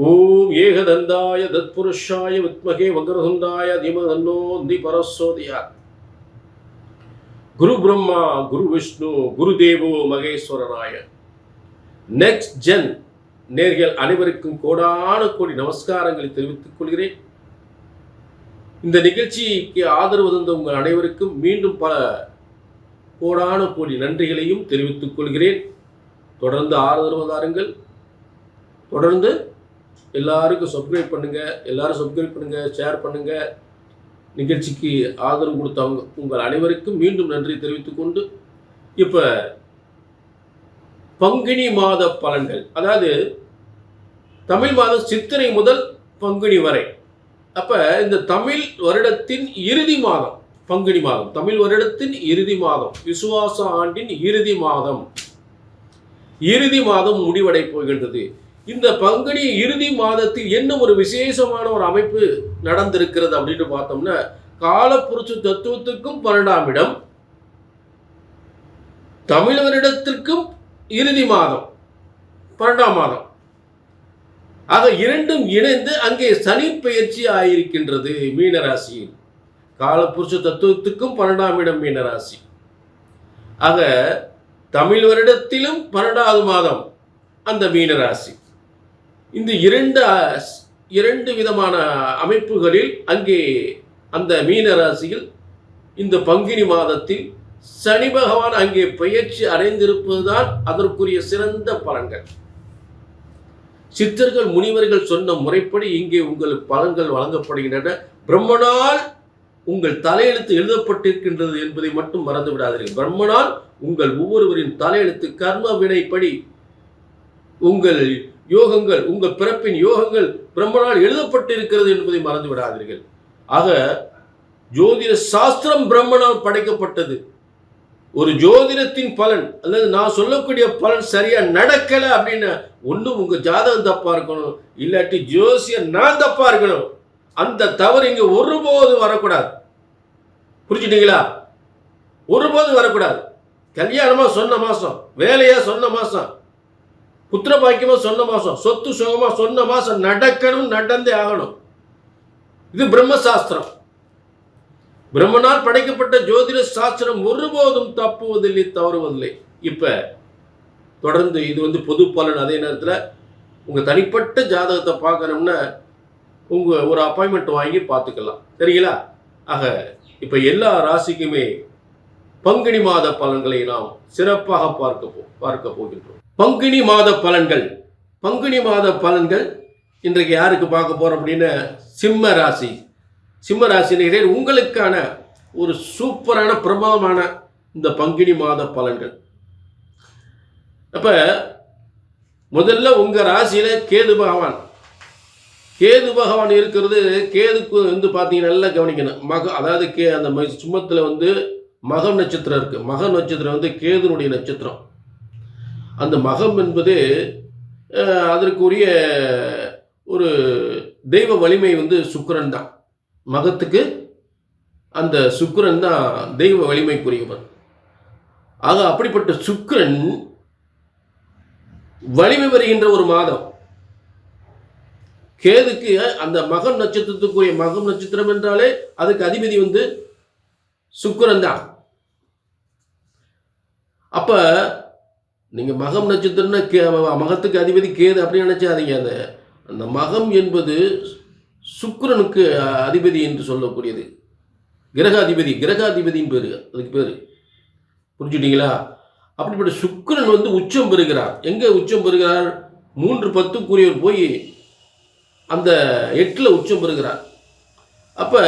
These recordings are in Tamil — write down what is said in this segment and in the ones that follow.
ஓம் ஏகதந்தாய தத்புருஷாய வித்மகே வக்ரதுண்டாய தீமதன்னோ திபரசோதியாத். குரு பிரம்மா குரு விஷ்ணு குரு தேவோ மகேஸ்வரராய. நெக்ஸ்ட் ஜென் நேர்கள் அனைவருக்கும் கோடான கோடி நமஸ்காரங்களை தெரிவித்துக் கொள்கிறேன். இந்த நிகழ்ச்சிக்கு ஆதரவு தந்த உங்கள் அனைவருக்கும் மீண்டும் பல கோடான கோடி நன்றிகளையும் தெரிவித்துக் கொள்கிறேன். தொடர்ந்து ஆதரவு தாருங்கள். தொடர்ந்து எல்லாருக்கும் சப்ஸ்கிரைப் பண்ணுங்க, ஷேர் பண்ணுங்க. நிகழ்ச்சிக்கு ஆதரவு கொடுத்தவங்க உங்கள் அனைவருக்கும் மீண்டும் நன்றி தெரிவித்துக் கொண்டு, இப்போ பங்குனி மாத பலன்கள், அதாவது தமிழ் மாதம் சித்திரை முதல் பங்குனி வரை. அப்போ இந்த தமிழ் வருடத்தின் இறுதி மாதம் பங்குனி மாதம், தமிழ் வருடத்தின் இறுதி மாதம், விசுவாச ஆண்டின் இறுதி மாதம் முடிவடை போகின்றது. இந்த பங்குனி இறுதி மாதத்தில் என்ன ஒரு விசேஷமான ஒரு அமைப்பு நடந்திருக்கிறது அப்படின்னு பார்த்தோம்னா, காலப்புருஷ தத்துவத்துக்கும் 12ஆம் இடம், தமிழ் வருடத்திற்கும் இறுதி மாதம் 12ஆம் மாதம் ஆக இரண்டும் இணைந்து அங்கே சனி பெயர்ச்சி ஆயிருக்கின்றது மீனராசியில். காலப்புருஷ தத்துவத்துக்கும் 12ஆம் இடம் மீனராசி. ஆக தமிழ் வருடத்திலும் 12வது மாதம் அந்த மீனராசி. இந்த இரண்டு விதமான அமைப்புகளில் அங்கே அந்த மீனராசியில் இந்த பங்குனி மாதத்தில் சனி பகவான் அங்கே பெயர்ச்சி அடைந்திருப்பதுதான் அதற்குரிய சிறந்த பலன்கள். சித்தர்கள் முனிவர்கள் சொன்ன முறைப்படி இங்கே உங்களுக்கு பலன்கள் வழங்கப்படுகின்றன. பிரம்மனால் உங்கள் தலையெழுத்து எழுதப்பட்டிருக்கின்றது என்பதை மட்டும் மறந்து விடாதீர்கள். பிரம்மனால் உங்கள் ஒவ்வொருவரின் தலையெழுத்து கர்ம வினைப்படி உங்கள் யோகங்கள், உங்கள் பிறப்பின் யோகங்கள் பிரம்மனால் எழுதப்பட்டிருக்கிறது என்பதை மறந்து விடாதீர்கள். ஆக ஜோதிட சாஸ்திரம் பிரம்மனால் படைக்கப்பட்டது. ஒரு ஜோதிடத்தின் பலன் அல்லது நான் சொல்லக்கூடிய பலன் சரியா நடக்கல அப்படின்னு ஒன்றும் உங்க ஜாதகம் தப்பா இருக்கணும், இல்லாட்டி ஜோசியர் நான் தப்பா இருக்கணும். அந்த தவறு இங்க ஒருபோது வரக்கூடாது. புரிஞ்சுட்டீங்களா? ஒருபோது வரக்கூடாது. கல்யாணமா சொன்ன மாசம், வேலையா சொன்ன மாசம், புத்திர பாக்கியமா சொன்ன மாசம், சொத்து சுகமா சொன்ன மாசம் நடக்கணும், நடந்தே ஆகணும். இது பிரம்மசாஸ்திரம். பிரம்மனால் படைக்கப்பட்ட ஜோதிட சாஸ்திரம் ஒருபோதும் தப்புவதில்லை, தவறுவதில்லை. இப்ப தொடர்ந்து இது பொது பலன். அதே நேரத்தில் உங்க தனிப்பட்ட ஜாதகத்தை பார்க்கணும்னா உங்க ஒரு அப்பாயின்மெண்ட் வாங்கி பார்த்துக்கலாம். சரிங்களா? ஆக இப்ப எல்லா ராசிக்குமே பங்குனி மாத பலன்களை நாம் சிறப்பாக பார்க்க போகின்றோம். பங்குனி மாத பலன்கள். பங்குனி மாத பலன்கள் இன்றைக்கு யாருக்கு பார்க்க போறோம் அப்படின்னா, சிம்ம ராசி. சிம்ம ராசினியரே உங்களுக்கான ஒரு சூப்பரான பிரபலமான இந்த பங்குனி மாத பலன்கள். அப்ப முதல்ல உங்க ராசியில கேது பகவான் இருக்கிறது. கேதுக்கு பார்த்தீங்கன்னா நல்லா கவனிக்கணும். அதாவது அந்த சும்மத்தில் மகம் நட்சத்திரம் இருக்கு. மகம் நட்சத்திரம் கேதுனுடைய நட்சத்திரம். அந்த மகம் என்பது அதற்குரிய ஒரு தெய்வ வலிமை சுக்கிரன் தான். மகத்துக்கு அந்த சுக்கிரன் தான் தெய்வ வலிமைக்குரியவர். ஆக அப்படிப்பட்ட சுக்கிரன் வலிமை வருகின்ற ஒரு மாதம். கேதுக்கு அந்த மகம் நட்சத்திரத்துக்குரிய, மகம் நட்சத்திரம் என்றாலே அதுக்கு அதிபதி சுக்கிரன் தான். அப்ப நீங்க மகம் நட்சத்திரம்னா மகத்துக்கு அதிபதி கேது அப்படின்னு நினைச்சாதீங்க. அந்த மகம் என்பது சுக்கிரனுக்கு அதிபதி என்று சொல்லக்கூடியது. கிரகாதிபதியின் பேரு, அதுக்கு பேரு. புரிஞ்சுட்டீங்களா? அப்படிப்பட்ட சுக்கிரன் உச்சம் பெறுகிறார். எங்க உச்சம் பெறுகிறார்? 3-10 போய் அந்த 8ல் உச்சம் பெறுகிறார். அப்ப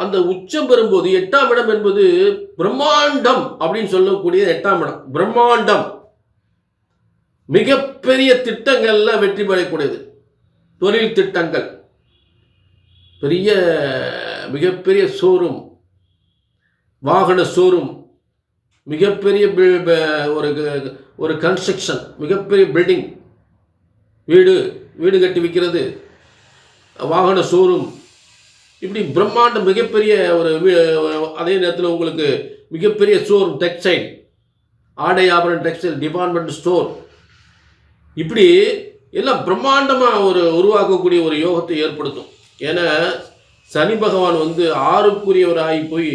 அந்த உச்சம் பெறும்போது 8ஆம் இடம் என்பது பிரம்மாண்டம் அப்படின்னு சொல்லக்கூடிய 8ஆம் இடம். பிரம்மாண்டம் மிகப்பெரிய திட்டங்கள்லாம் வெற்றி பெறக்கூடியது. தொழில் திட்டங்கள், மிகப்பெரிய ஷோரூம், வாகன ஷோரூம், மிகப்பெரிய ஒரு கன்ஸ்ட்ரக்ஷன், மிகப்பெரிய பில்டிங், வீடு கட்டி விற்கிறது, வாகன ஷோரூம், இப்படி பிரம்மாண்டம் மிகப்பெரிய அதே நேரத்தில் உங்களுக்கு மிகப்பெரிய ஷோரூம், டெக்ஸ்டைல், ஆடை ஆபரண டெக்ஸ்டைல் டிபார்ட்மெண்ட் ஸ்டோர், இப்படி எல்லாம் பிரம்மாண்டமாக உருவாக்கக்கூடிய ஒரு யோகத்தை ஏற்படுத்தும். ஏன்னா சனி பகவான் வந்து 6க்குரியவராகி போய்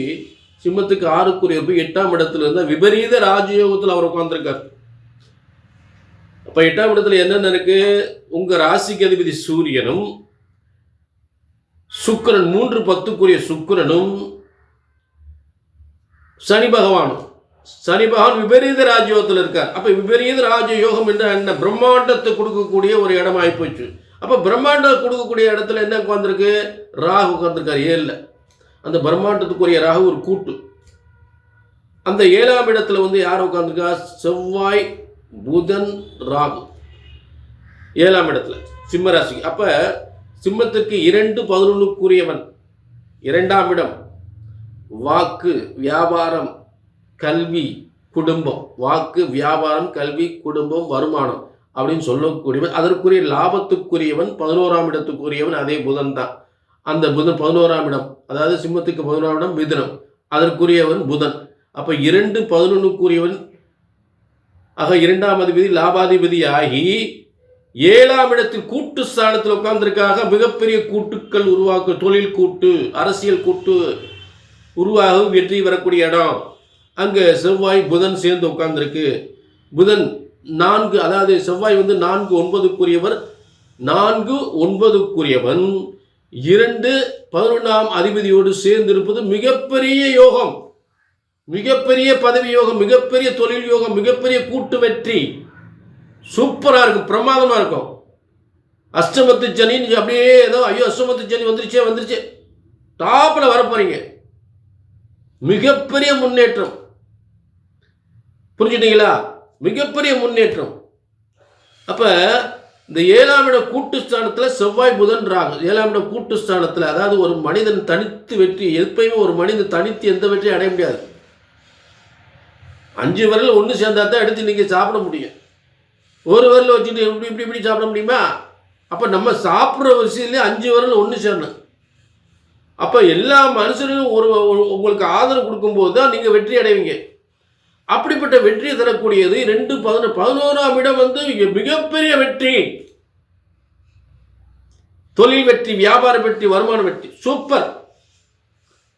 சிம்மத்துக்கு 6க்குரியவர் போய் 8ஆம் இடத்துல இருந்தால் விபரீத ராஜயோகத்தில் அவர் உட்கார்ந்துருக்கார். அப்போ 8ஆம் இடத்துல என்னென்ன இருக்கு? உங்கள் ராசிக்கு அதிபதி சூரியனும் சுக்கிரன் 3-10க்குரிய சுக்கிரனும் சனி பகவான் விபரீத ராஜயோகத்தில் இருக்கார். அப்போ விபரீத ராஜயோகம் என்ற என்ன? பிரம்மாண்டத்தை கொடுக்கக்கூடிய ஒரு இடமாகி போச்சு. அப்போ பிரம்மாண்டம் கொடுக்கக்கூடிய இடத்துல என்ன உட்காந்துருக்கு? ராகு உட்காந்துருக்கார் 7ல். அந்த பிரம்மாண்டத்துக்குரிய ராகு ஒரு கூட்டு. அந்த 7ஆம் இடத்துல வந்து யார் உட்காந்துருக்கா? செவ்வாய், புதன், ராகு 7ஆம் இடத்துல சிம்ம ராசிக்கு. அப்போ சிம்மத்திற்கு 2-11க்குரியவன் 2ஆம் இடம். வாக்கு, வியாபாரம், கல்வி, குடும்பம். வாக்கு, வியாபாரம், கல்வி, குடும்பம், வருமானம் அப்படின்னு சொல்லக்கூடியவன். அதற்குரிய லாபத்துக்குரியவன் 11ஆம் இடத்துக்குரியவன் அதே புதன் தான். அந்த புதன் 11ஆம் இடம், அதாவது சிம்மத்துக்கு 11ஆம் இடம் மிதுனம், அதற்குரியவன் புதன். அப்போ 2-11க்குரியவன் ஆக 2ஆம் அதிபதி லாபாதிபதி ஆகி 7ஆம் இடத்தில் கூட்டு ஸ்தானத்தில் உட்கார்ந்திருக்காக. மிகப்பெரிய கூட்டுக்கள் உருவாக்க, தொழில் கூட்டு, அரசியல் கூட்டு உருவாக வெற்றி வரக்கூடிய இடம். அங்கே செவ்வாய் புதன் சேர்ந்து உட்கார்ந்துருக்கு. புதன் 4, அதாவது செவ்வாய் வந்து 4-9க்குரியவர். 4-9க்குரியவன் 2-11ஆம் அதிபதியோடு சேர்ந்திருப்பது மிகப்பெரிய யோகம், மிகப்பெரிய பதவி யோகம், மிகப்பெரிய தொழில் யோகம், மிகப்பெரிய கூட்டு வெற்றி. சூப்பராக இருக்கும், பிரமாதமாக இருக்கும். அஷ்டமத்து சனி அப்படியே ஏதோ ஐயோ அஷ்டமத்து சனி வந்துருச்சே டாப்பில் வரப்போறீங்க. மிகப்பெரிய முன்னேற்றம். புரிஞ்சுட்டீங்களா? மிகப்பெரிய முன்னேற்றம். அப்போ இந்த 7ஆம் இட கூட்டு ஸ்தானத்தில் செவ்வாய் புதன் ராகு 7ஆம் இட கூட்டு ஸ்தானத்தில், அதாவது ஒரு மனிதன் தனித்து வெற்றி, எப்பயுமே ஒரு மனிதன் தனித்து எந்த வெற்றியும் அடைய முடியாது. 5 விரல் ஒன்று சேர்ந்தா தான் எடுத்து நீங்கள் சாப்பிட முடியும். ஒரு விரல் வச்சுட்டு இப்படி சாப்பிட முடியுமா? அப்போ நம்ம சாப்பிட்ற விஷயத்துலேயே 5 விரல் ஒன்று சேரணும். அப்போ எல்லா மனுஷனும் உங்களுக்கு ஆதரவு கொடுக்கும்போது தான் நீங்கள் வெற்றி அடைவீங்க. அப்படிப்பட்ட வெற்றியை தரக்கூடியது 2-11ஆம் இடம் வந்து மிகப்பெரிய வெற்றி. தொழில் வெற்றி, வியாபார வெற்றி, வருமான வெற்றி. சூப்பர்.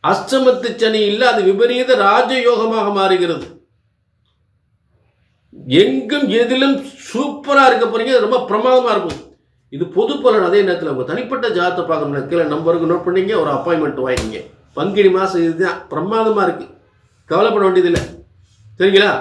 அஷ்டமத்து சனி இல்லை, அது விபரீத ராஜயோகமாக மாறுகிறது. எங்கும் எதிலும் சூப்பராக இருக்க போறீங்க. ரொம்ப பிரமாதமாக இருக்கும். இது பொது பலன். அதே நேரத்தில் உங்கள் தனிப்பட்ட ஜாதகத்தை பார்க்கணும். கீழே நம்பருக்கு நோட் பண்ணிங்க, ஒரு அப்பாயின்மெண்ட் வாங்கிங்க. பங்குனி மாதம் இதுதான் பிரமாதமாக இருக்குது, கவலைப்பட வேண்டியதில்லை. சரிங்களா?